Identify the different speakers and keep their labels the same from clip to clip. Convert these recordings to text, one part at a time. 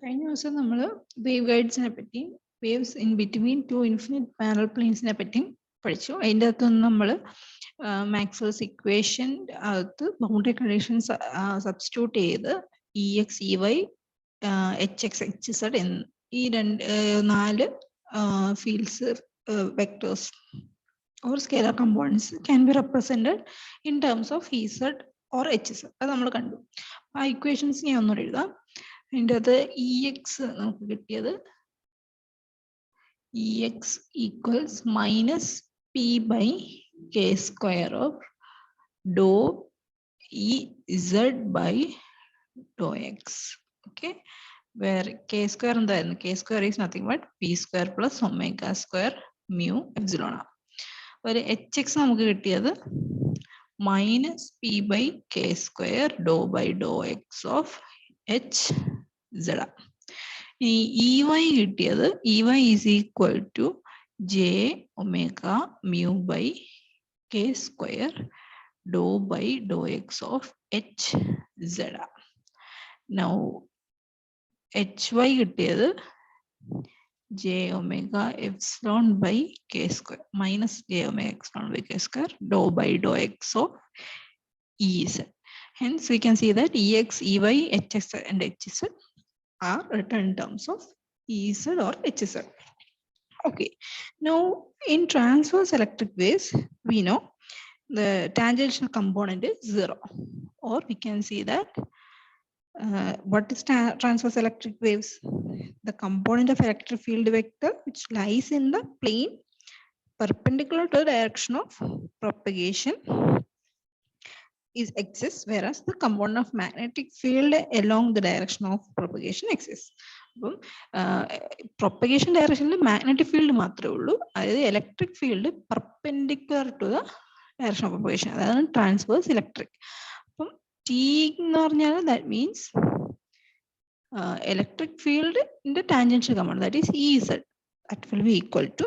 Speaker 1: കഴിഞ്ഞ ദിവസം നമ്മൾ വേവ് ഗൈഡ്സിനെ പറ്റി waves in between two infinite parallel പ്ലെയിൻസിനെ പറ്റി പഠിച്ചു. അതിൻ്റെ അകത്തുനിന്ന് നമ്മൾ മാക്സ്വെൽസ് ഇക്വേഷൻ അകത്ത് ബൗണ്ടറി കണ്ടീഷൻസ് സബ്സ്റ്റിറ്റ്യൂട്ട് ചെയ്ത് E X E Y H X H Z ഈ നാല് fields vectors or scalar components can be represented in terms of Ez or Hz. അത് നമ്മൾ കണ്ടു. ആ ഇക്വേഷൻസ് ഞാൻ ഒന്നുകൂടെ എഴുതാം. അതിൻ്റെ അത് ഇ എക്സ് നമുക്ക് കിട്ടിയത് E X equals minus P by K square of do E Z by Dr X. Okay, വേറെ കെ സ്ക്വയർ എന്തായിരുന്നു? K square is nothing but P square plus omega square mu epsilon ആണ്. ഒരു H X നമുക്ക് കിട്ടിയത് minus P by K square do by Dr X of H Z. ഇനി E Y കിട്ടിയത് E Y is equal to J omega mu by K square do by Dr X of H Z. Now H Y കിട്ടിയത് j omega epsilon by k square minus j omega epsilon by k square dou by dou x of Ez. Hence we can see that Ex, Ey, Hx and Hz are written in terms of Ez or Hz. Okay, now in transverse electric waves we know the tangential component is 0, or we can see that what is transverse electric waves? The component of electric field vector which lies in the plane perpendicular to the direction of propagation is exists, whereas the component of magnetic field along the direction of propagation exists. Propagation direction magnetic field മാത്രമേ ഉള്ളൂ, അതായത് electric field perpendicular to the direction of propagation, അതാണ് transverse electric. അപ്പം T എന്ന് പറഞ്ഞാൽ that means electric field in the tangential component, that is Ez, that will be equal to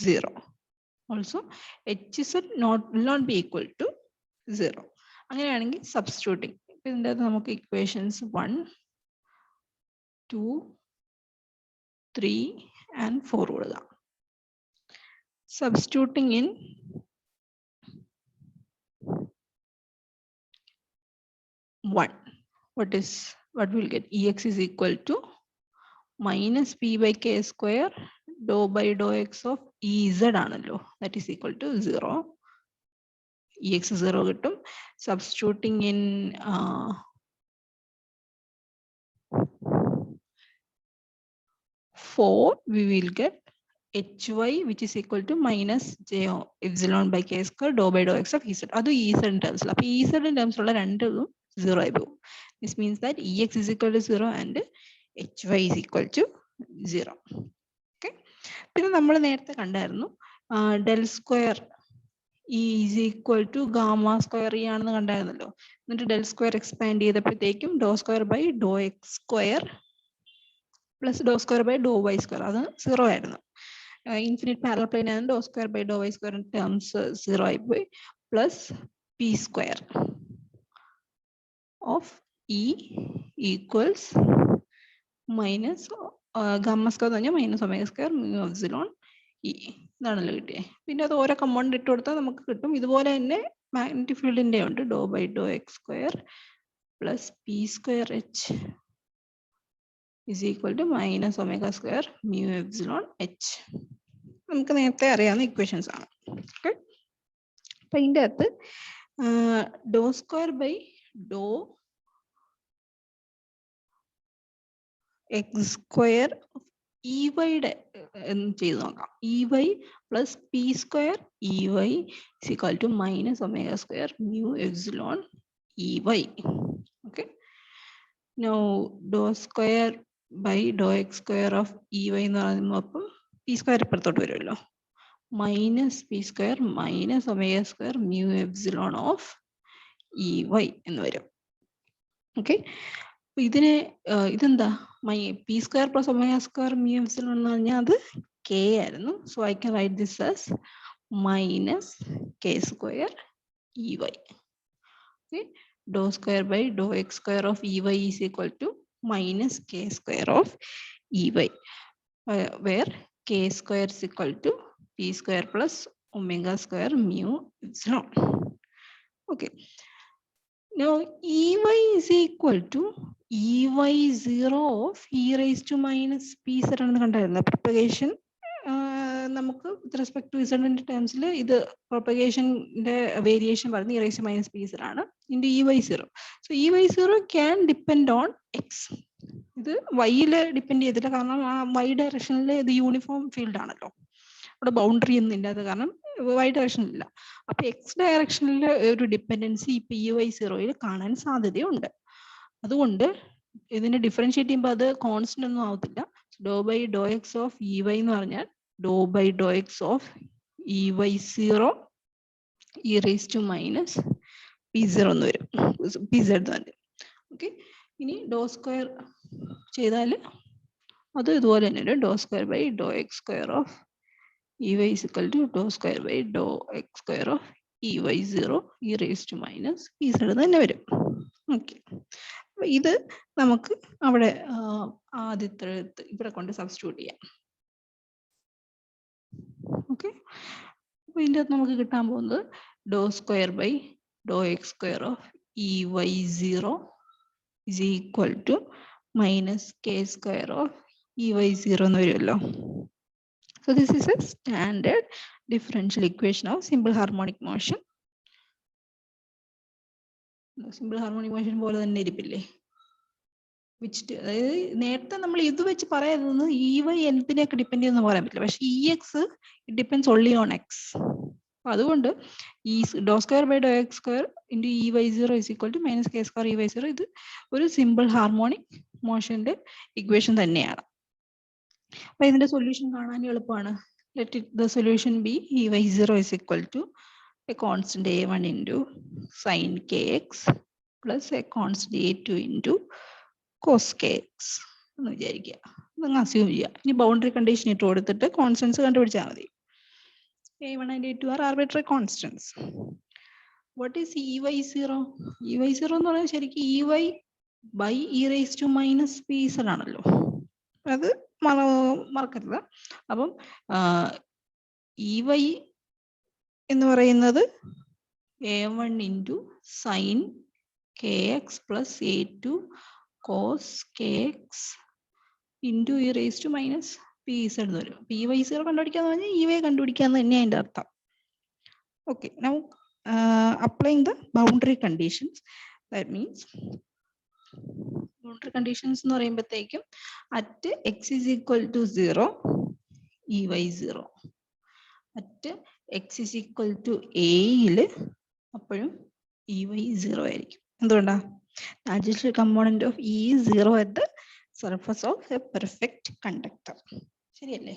Speaker 1: 0. Also Hz will not be equal to 0. അങ്ങനെയാണെങ്കിൽ substituting ഇതിൻ്റെ നമുക്ക് equations 1, 2, 3 and 4 കൊടുക്കാം. Substituting in one, what we'll get? Ex is equal to minus p by k square dou by dou x of Ez ആണല്ലോ, that is equal to 0. Ex 0 കിട്ടും. Substituting in 4 we will get hy which is equal to minus j epsilon by k square dou by dou x of Ez. അത് Ez in terms ല. അപ്പോൾ Ez in terms ഉള്ള രണ്ടും 0 ആയി പോകും. This means that Ex is equal to 0 and Hy is equal to 0. Okay. പിന്നെ നമ്മൾ നേരത്തെ കണ്ടായിരുന്നു del square is equal to gamma square E ആണെന്ന് കണ്ടായിരുന്നല്ലോ. എന്നിട്ട് ഡെൽ സ്ക്വയർ എക്സ്പാൻഡ് ചെയ്തപ്പോഴത്തേക്കും doh square by Dr X square plus doh square by doh Y square, അത് 0 ആയിരുന്നു. ഇൻഫിനിറ്റ് പാരലൽ പ്ലെയിൻ ആണ്, doh square by doh Y square terms 0 ആയി പോയി. Plus P square of E equals minus gamma square എന്ന് പറഞ്ഞാൽ minus omega square mu epsilon E, ഇതാണല്ലോ കിട്ടിയത്. പിന്നെ അത് ഓരോ കമ്പോണന്റ് ഇട്ട് കൊടുത്താൽ നമുക്ക് കിട്ടും. ഇതുപോലെ തന്നെ മാഗ്നറ്റിക് ഫീൽഡിന്റെ ഉണ്ട്, doh by Dr X square plus P square H is equal to minus omega square mu epsilon H. നമുക്ക് നേരത്തെ അറിയാവുന്ന ഇക്വേഷൻസ് ആണ്. ഓക്കെ, അപ്പൊ ഇതിൻ്റെ അകത്ത് doh square by Dr X square E വൈയുടെ ചെയ്ത് നോക്കാം. E Y plus P square E Y is equal to minus omega square mu epsilon E Y. Okay, no doh square by Dr X square of E Y എന്ന് പറയുമ്പോൾ അപ്പം P square ഇപ്പുറത്തോട്ട് വരുമല്ലോ, minus P square minus omega square mu epsilon of E Y എന്ന് വരും. Okay, ഇതിനെ ഇതെന്താ P square plus omega square mu epsilon എന്ന് പറഞ്ഞാൽ അത് കെ ആയിരുന്നു. So I can write this as minus K square E Y. Do square by Dr X square of E Y is equal to minus k square of Ey, where k square is equal to p square plus omega square mu epsilon. Okay. Now Ey is equal to Ey0 of e raised to minus p z ആണെന്ന് കണ്ടായിരുന്നു. Propagation നമുക്ക് വിത്ത് respect to ഇസഡിന്റെ ടേംസിൽ ഇത് പ്രൊപ്പഗേഷന്റെ variation പറഞ്ഞ് e raised to minus p z ആണ് into Ey0. So Ey0 can depend on X. ഇത് വൈയിൽ depend ചെയ്തില്ല, കാരണം ആ വൈ ഡയറക്ഷനിൽ ഇത് യൂണിഫോം ഫീൽഡ് ആണല്ലോ, അവിടെ ബൗണ്ടറി ഒന്നും ഇല്ലാത്ത കാരണം വൈ ഡയറക്ഷനിലില്ല. അപ്പൊ എക്സ് ഡയറക്ഷനിൽ ഒരു ഡിപ്പെൻഡൻസി ഇപ്പൊ Ey0 കാണാൻ സാധ്യതയുണ്ട്. അതുകൊണ്ട് ഇതിനെ ഡിഫറൻഷിയേറ്റ് ചെയ്യുമ്പോൾ അത് കോൺസ്റ്റന്റ് ഒന്നും ആവത്തില്ല. Doh by Dr X of Ey എന്ന് പറഞ്ഞാൽ doh by Dr X of Ey0 e raised to minus p0 എന്ന് വരും, pz തന്നെ. ഓക്കെ, ഇനി ഡോ സ്ക്വയർ ചെയ്താൽ അത് ഇതുപോലെ തന്നെ doh square by Dr X square of Ey is equal to dou square by dou x square of Ey0 e raised to minus pz തന്നെ വരും. ഓക്കെ, അപ്പൊ ഇത് നമുക്ക് അവിടെ ആദ്യത്തെ ഇവിടെ കൊണ്ട് സബ്സ്റ്റിറ്റ്യൂട്ട് ചെയ്യാം. ഓക്കെ, അപ്പൊ ഇതിൻ്റെ അകത്ത് നമുക്ക് കിട്ടാൻ പോകുന്നത് doh square by Dr X square of Ey0 is equal to minus k square of Ey0 എന്ന് വരുമല്ലോ. So this is a standard differential equation of simple harmonic motion. Simple harmonic motion പോലെ തന്നെ ഇരിപ്പില്ലേ? അതായത് നേരത്തെ നമ്മൾ ഇത് വെച്ച് പറയുന്നത് Ey എന്തിനെയൊക്കെ ഡിപ്പെൻഡ് ചെയ്യുന്ന പറയാൻ പറ്റില്ല, പക്ഷെ Ex depends only on X. അതുകൊണ്ട് ഈ doh square by Dr X square into Ey0 is equal to minus K square Ey0. ഇത് ഒരു സിമ്പിൾ ഹാർമോണിക് മോഷന്റെ ഇക്വേഷൻ തന്നെയാണ്. അപ്പൊ ഇതിന്റെ സൊല്യൂഷൻ കാണാൻ എളുപ്പമാണ്. Let it the solution be Ey0 is equal to a constant a1 into sin kx plus a constant a2 into cos kx എന്ന് വിചാരിക്കുക. ഇതങ്ങ് അസ്യൂം ചെയ്യുക. ഇനി ബൗണ്ടറി കണ്ടീഷൻ ഇട്ട് കൊടുത്തിട്ട് കോൺസ്റ്റൻസ് കണ്ടുപിടിച്ചാൽ മതി. a1 and a2 are arbitrary constants. What is Ey0? Ey0 എന്ന് പറയുന്നത് ശരിക്കും Ey by e raised to minus pz ആണല്ലോ, അത് മറക്കരുത്. അപ്പം Ey എന്ന് പറയുന്നത് a1 into sin kx plus a2 cos kx into e raised to minus pz എന്ന് വരും. Ey0 കണ്ടുപിടിക്കാന്ന് പറഞ്ഞാൽ Ey കണ്ടുപിടിക്കാന്ന് തന്നെയാണ് അതിന്റെ അർത്ഥം. Okay, now applying the boundary conditions, that means boundary conditions എന്ന് പറയുമ്പോഴത്തേക്കും at x is equal to 0 Ey0, at x is equal to a അപ്പോഴും Ey0 ആയിരിക്കും. എന്തുകൊണ്ടാ? Tangential component of E is 0 at the surface of a perfect conductor. ശരിയല്ലേ?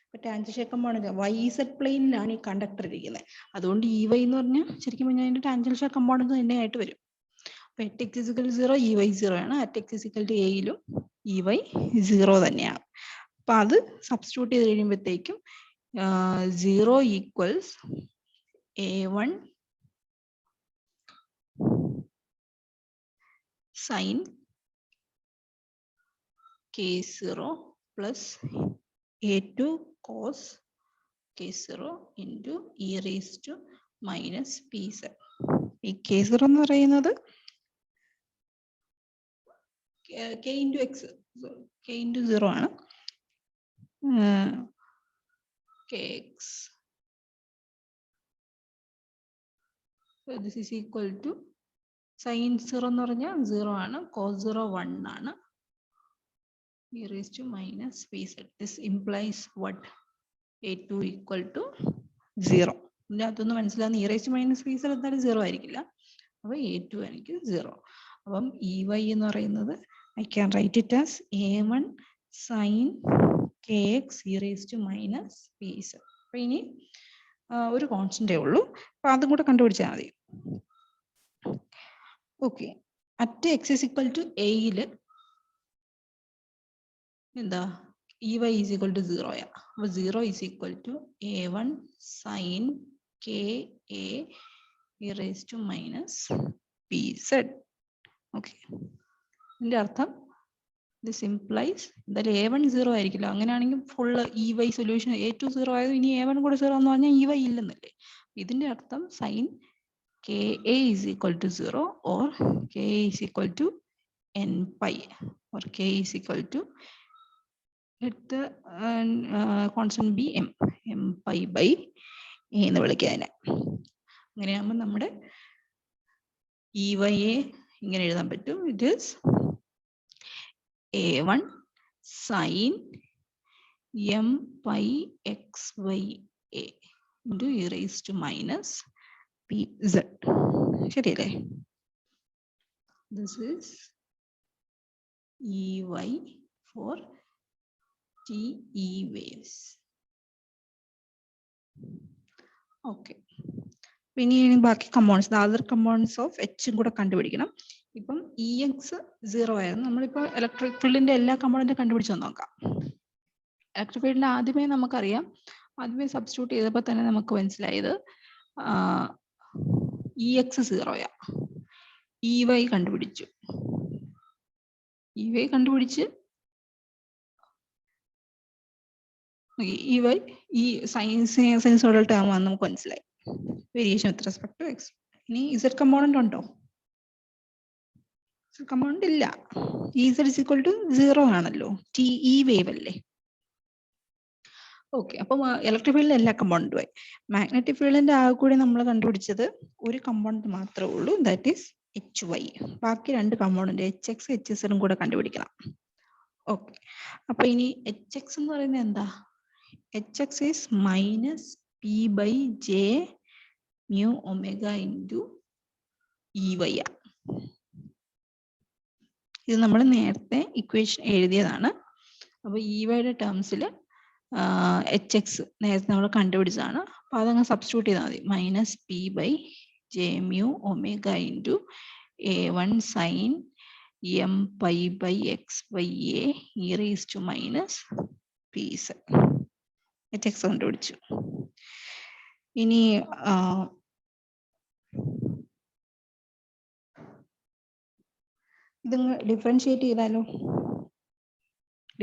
Speaker 1: അപ്പൊ tangential component YZ പ്ലെയിനിലാണ് ഈ conductor ഇരിക്കുന്നത്. അതുകൊണ്ട് Ey എന്ന് പറഞ്ഞാൽ ശരിക്കും പറഞ്ഞാൽ അതിന്റെ ടാൻജൻഷ്യൽ കമ്പോണന്റ് തന്നെ ആയിട്ട് വരും. അപ്പൊ at x is equal to 0 Ey0 ആണ്, at x is equal to a-യിലും Ey0 തന്നെയാണ്. അപ്പൊ അത് സബ്സ്റ്റിറ്റ്യൂട്ട് ചെയ്ത് കഴിയുമ്പോഴത്തേക്കും 0 equals a1 sin k0 plus a2 cos k0 into e raised to minus pz. ഈ k0 എന്ന് പറയുന്നത് k into x, k into 0 ആണ്. kx. So this is equal to sin 0 എന്ന് പറഞ്ഞാൽ 0 ആണ്, cos 0 1 ആണ്, e raised to minus pz. This implies what? a2 equal to 0. ഇതിന്റെ അതൊന്നും മനസ്സിലാകുന്ന e raised to minus pz എന്തായാലും 0 ആയിരിക്കില്ല. അപ്പൊ a2 എനിക്ക് 0. അപ്പം Ey എന്ന് പറയുന്നത് I can write it as a1 sin kx e raised to minus pz. അപ്പൊ ഇനി ഒരു കോൺസ്റ്റന്റേ ഉള്ളൂ, അപ്പൊ അതും കൂടെ കണ്ടുപിടിച്ചാൽ മതി. Okay, at X is equal to എയിൽ എന്താ Ey is equal to 0 യാ. അപ്പൊ 0 is equal to a1 sin ka e raised to minus pz. Okay, ഇതിന്റെ അർത്ഥം This implies എന്തായാലും A1 0 ആയിരിക്കില്ല. അങ്ങനെയാണെങ്കിൽ ഫുൾ EY സൊല്യൂഷൻ A2 0 ആയത് ഇനി A1 കൂടെ 0 എന്ന് പറഞ്ഞാൽ EY ഇല്ലെന്നല്ലേ. ഇതിന്റെ അർത്ഥം sign KA is equal to 0 or KA is equal to n pi or K is equal to, let the constant be m pi by A എന്ന് വിളിക്കാതിനെ. അങ്ങനെയാകുമ്പോൾ നമ്മുടെ EYA ഇങ്ങനെ എഴുതാൻ പറ്റും. It is A1 sin m pi xy a into e raised to minus pz. ശരിയല്ലേ? This is EY for TE waves. Okay. ഇനി ബാക്കി components, other components of H കൂടെ കണ്ടുപിടിക്കണം. ഇപ്പം EX 0 ആയിരുന്നു. നമ്മളിപ്പോൾ ഇലക്ട്രിക് ഫീൽഡിന്റെ എല്ലാ കമ്പോണന്റും കണ്ടുപിടിച്ചു നോക്കാം. ഇലക്ട്രിക് ഫീൽഡിന്റെ ആദ്യമേ നമുക്കറിയാം, ആദ്യമേ സബ്സ്റ്റിറ്റ്യൂട്ട് ചെയ്തപ്പോൾ തന്നെ നമുക്ക് മനസ്സിലായത് EX 0 EY കണ്ടുപിടിച്ചു. EY കണ്ടുപിടിച്ച് EY ഈ സൈൻസോഡൽ ടേം ആണെന്ന് നമുക്ക് മനസ്സിലായി. Variation with respect to X. ഇനി ഇസഡ് കമ്പോണന്റ് ഉണ്ടോ? കമ്പോണന്റ് ഇല്ല. EZ is equal to 0 ആണല്ലോ, TE വേവ് അല്ലേ. ഓക്കെ, അപ്പം ഇലക്ട്രിക് ഫീൽഡിൽ എല്ലാ കമ്പോണന്റും ആയി. മാഗ്നറ്റിക് ഫീൽഡിന്റെ ആകെ കൂടി നമ്മൾ കണ്ടുപിടിച്ചത് ഒരു കമ്പോണന്റ് മാത്രമേ ഉള്ളൂ, ദാറ്റ് ഈസ് HY. ബാക്കി രണ്ട് കമ്പോണന്റ് HX HZ കൂടെ കണ്ടുപിടിക്കണം. ഓക്കെ, അപ്പൊ ഇനി HX എന്ന് പറയുന്നത് എന്താ? HX is minus P by J mu omega into EY. ഇത് നമ്മൾ നേരത്തെ ഇക്വേഷൻ എഴുതിയതാണ്. അപ്പൊ EYയുടെ ടേംസിൽ HX നേരത്തെ നമ്മൾ കണ്ടുപിടിച്ചതാണ്. അപ്പൊ അതങ്ങ് സബ്സ്റ്റിറ്റ്യൂട്ട് ചെയ്താൽ മതി. Minus P by J mu omega into A1 sin m pi by x by a e raised to minus pz. HX കണ്ടുപിടിച്ചു. ഇനി ഇതങ്ങ് ഡിഫറൻഷിയേറ്റ് ചെയ്താലോ?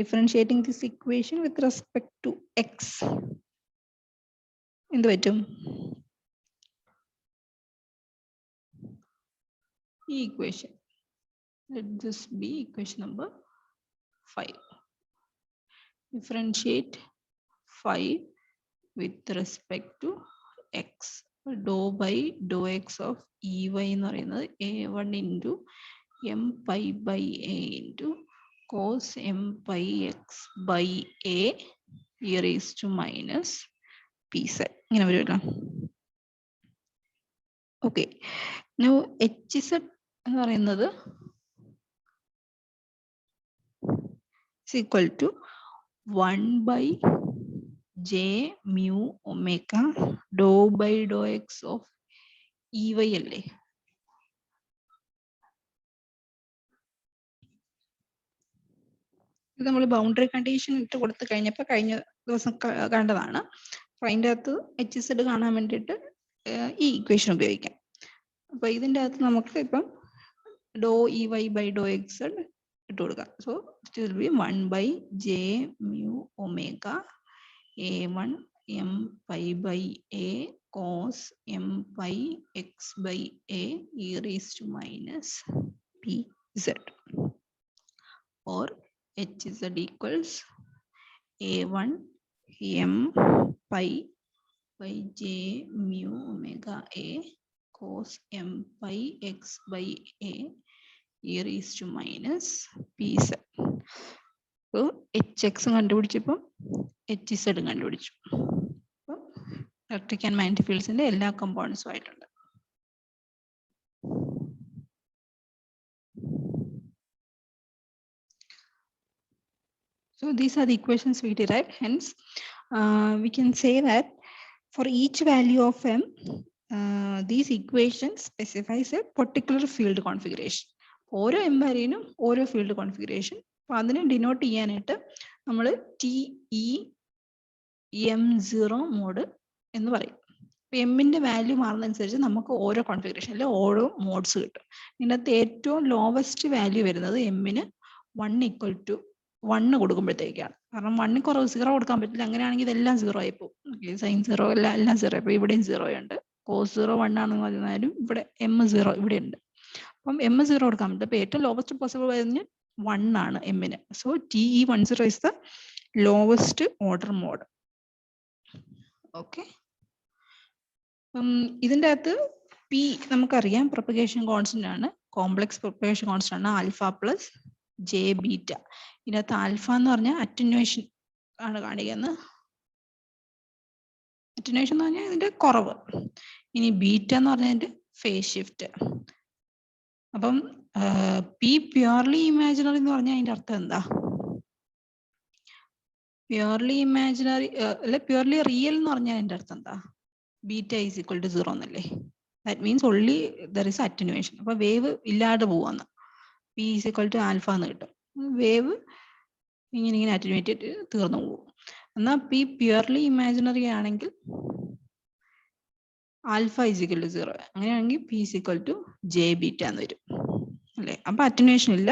Speaker 1: Differentiating this equation with respect to X എന്ത് പറ്റും? ഈ equation, let this be equation number 5. Differentiate 5 with respect to x. Dou by dou x of EY എന്ന് പറയുന്നത് A1 into m pi by a into cos m pi x by a e raised to minus pz. ഇങ്ങനെ വരുമല്ലോ. Okay, now HZ എന്ന് പറയുന്നത് is equal to 1 by J mu omega dou by dou x of EY അല്ലേ? ഇത് നമ്മൾ boundary condition ഇട്ട് കൊടുത്തു കഴിഞ്ഞപ്പോൾ കഴിഞ്ഞ ദിവസം കണ്ടതാണ്. അപ്പൊ അതിൻ്റെ അകത്ത് HZ കാണാൻ വേണ്ടിയിട്ട് ഈ ഇക്വേഷൻ ഉപയോഗിക്കാം. അപ്പൊ ഇതിൻ്റെ അകത്ത് നമുക്ക് ഇപ്പം ഡോ EY by ഡോ XZ ഇട്ട് കൊടുക്കാം. So it will be 1 by J mu omega A1 m pi by a cos m pi x by a e raised to minus pz, or HZ equals A1 m pi by J mu omega a cos m pi x by a e raised to minus pz. So HX കണ്ടുപിടിച്ചപ്പം HZ കണ്ടുപിടിച്ചു. അപ്പം electric and magnetic ഫീൽഡ്സിന്റെ എല്ലാ കമ്പോണൻസും ആയിട്ടുണ്ട്. So these are the equations we derived. Hence, we can say that for each value of m, these equations specifies a particular field configuration. ഓരോ m വാല്യൂവിനും ഓരോ field configuration. അപ്പൊ അതിനെ denote ചെയ്യാനായിട്ട് നമ്മൾ TEM0 mode എന്ന് പറയും. അപ്പൊ എമ്മിന്റെ വാല്യൂ മാറുന്നതനുസരിച്ച് നമുക്ക് ഓരോ കോൺഫിഗറേഷനിൽ ഓരോ മോഡ്സ് കിട്ടും. ഇതിനകത്ത് ഏറ്റവും ലോവസ്റ്റ് വാല്യൂ വരുന്നത് എമ്മിന് 1 equal to 1 കൊടുക്കുമ്പോഴത്തേക്കാണ്. കാരണം 1 കുറവ് 0 കൊടുക്കാൻ പറ്റില്ല. അങ്ങനെയാണെങ്കിൽ ഇതെല്ലാം 0 ആയി പോകും. ഓക്കെ, സൈൻ 0 എല്ലാം 0. അപ്പോൾ ഇവിടെയും 0 ഉണ്ട്. cos 0 1 ആണെന്ന് പറഞ്ഞാലും ഇവിടെ m0 ഇവിടെ ഉണ്ട്. അപ്പം m0 കൊടുക്കാൻ പറ്റും. അപ്പോൾ ഏറ്റവും ലോവസ്റ്റ് പോസിബിൾ വരുന്ന 1 ആണ് m-ന്. So TE10 is the lowest order mode. Okay, ഇതിൻ്റെ അകത്ത് പി നമുക്കറിയാം പ്രൊപ്പഗേഷൻ കോൺസ്റ്റന്റ് ആണ്, കോംപ്ലക്സ് പ്രൊപ്പഗേഷൻ കോൺസ്റ്റന്റ് ആണ് ആൽഫ പ്ലസ് ജെ ബീറ്റ. ഇതിനകത്ത് ആൽഫ എന്ന് പറഞ്ഞാൽ അറ്റന്വേഷൻ ആണ് കാണിക്കുന്നത്. അറ്റന്വേഷൻ എന്ന് പറഞ്ഞാൽ ഇതിന്റെ കുറവ്. ഇനി ബീറ്റ എന്ന് പറഞ്ഞാൽ ഇതിന്റെ ഫേസ് ഷിഫ്റ്റ്. അപ്പം പി പ്യുവർലി ഇമാജിനറി എന്ന് പറഞ്ഞാൽ അതിന്റെ അർത്ഥം എന്താ? പ്യുവർലി ഇമാജിനറി അല്ലെ പ്യുവർലി റിയൽ എന്ന് പറഞ്ഞാൽ അതിന്റെ അർത്ഥം എന്താ? ബീറ്റ ഈസ് ഈക്വൽ ടു 0 എന്നല്ലേ? That means only there is attenuation. അപ്പൊ വേവ് ഇല്ലാതെ പോവാന്ന്, P is equal to alpha എന്ന് കിട്ടും. വേവ് ഇങ്ങനെ അറ്റന്വേറ്റ് തീർന്നു പോകും. എന്നാൽ പി പ്യുവർലി ഇമാജിനറി ആണെങ്കിൽ ആൽഫ ഈസ് ഈക്വൽ ടു 0. അങ്ങനെയാണെങ്കിൽ P is equal to J beta എന്ന് വരും അല്ലേ? അപ്പൊ അറ്റന്വേഷൻ ഇല്ല,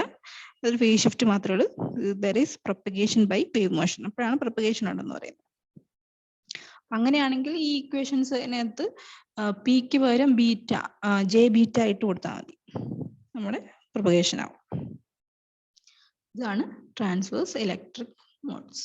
Speaker 1: അതൊരു ഫേസ് ഷിഫ്റ്റ് മാത്രമേ ഉള്ളൂ. There is propagation by wave motion. അപ്പോഴാണ് പ്രൊപ്പഗേഷൻ ഉണ്ടെന്ന് പറയുന്നത്. അങ്ങനെയാണെങ്കിൽ ഈ ഇക്വേഷൻസിനകത്ത് പിക്ക് പകരം ബീറ്റ ജെ ബീറ്റ ആയിട്ട് കൊടുത്താൽ മതി, നമ്മുടെ പ്രൊപ്പഗേഷൻ ആവും. ഇതാണ് ട്രാൻസ്വേഴ്സ് ഇലക്ട്രിക് മോഡ്സ്.